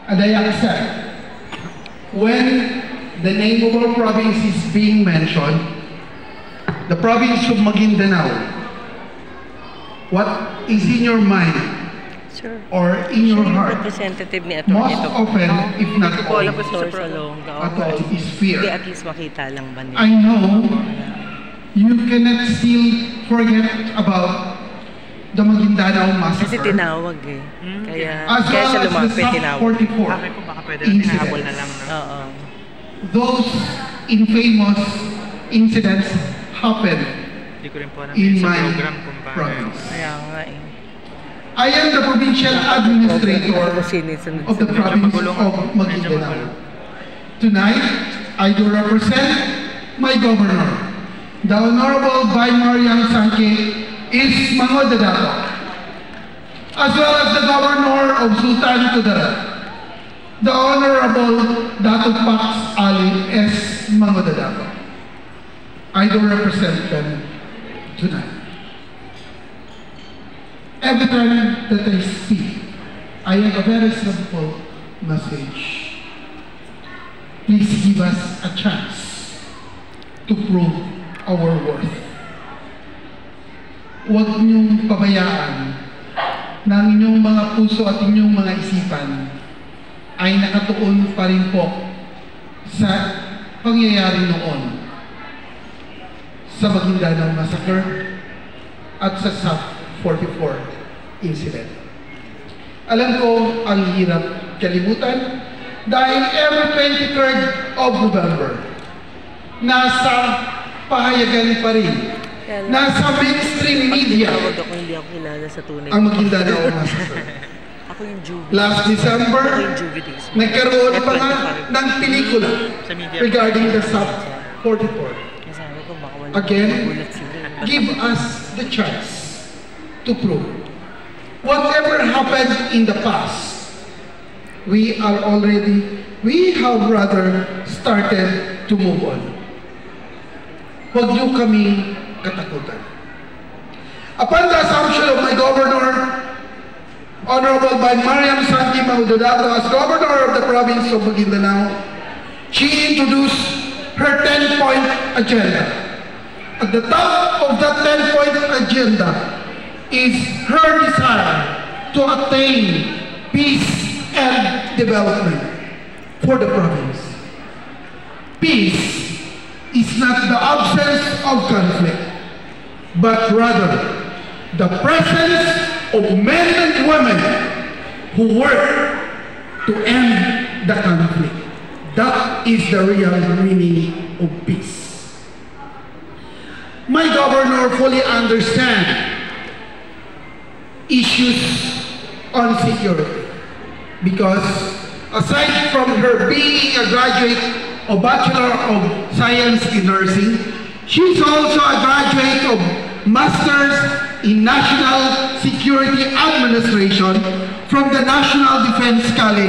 And I accept, when the name of our province is being mentioned, the province of Maguindanao, what is in your mind or in your heart, most often, if not all, is fear. I know you cannot still forget about the Maguindanao massacre. Kasi tinawag eh. As well as the SAP 44 incidents. Those infamous incidents happened in my province. I am the provincial administrator of the province of Maguindanao. Tonight, I do represent my governor. The Honorable Baimariang Sanke is Mango Dadato, as well as the governor of Sultan Kudarat, the Honorable Dato' Pax Ali S. Mango Dadato. I do represent them tonight. Every time that I speak, I have a very simple message. Please give us a chance to prove our worth. Huwag niyong pabayaan na ang inyong mga puso at inyong mga isipan ay nakatuon pa rin po sa pangyayari noon sa Maguindanao Massacre at sa SAP 44 incident. Alam ko ang hirap kalimutan dahil every 23rd of November, nasa pahayagan pa rin, nasa mainstream media ang Maguindanao Massacre. Last December, nagkaroon pa nga ng pelikula regarding the SAP 44. Again, give us the chance to prove. Whatever happened in the past, we have rather started to move on. Huwag niyo kaming katakutan. Upon the assumption of my governor, Honorable Baimariang Sanke Mango Dadato, as governor of the province of Maguindanao, she introduced her 10-point agenda. At the top of that 10-point agenda is her desire to attain peace and development for the province. Peace is not the absence of conflict, but rather the presence of men and women who work to end the conflict. That is the real meaning of peace. My governor fully understands issues on security because aside from her being a graduate of Bachelor of Science in Nursing, she's also a graduate of Masters in National Security Administration from the National Defense College.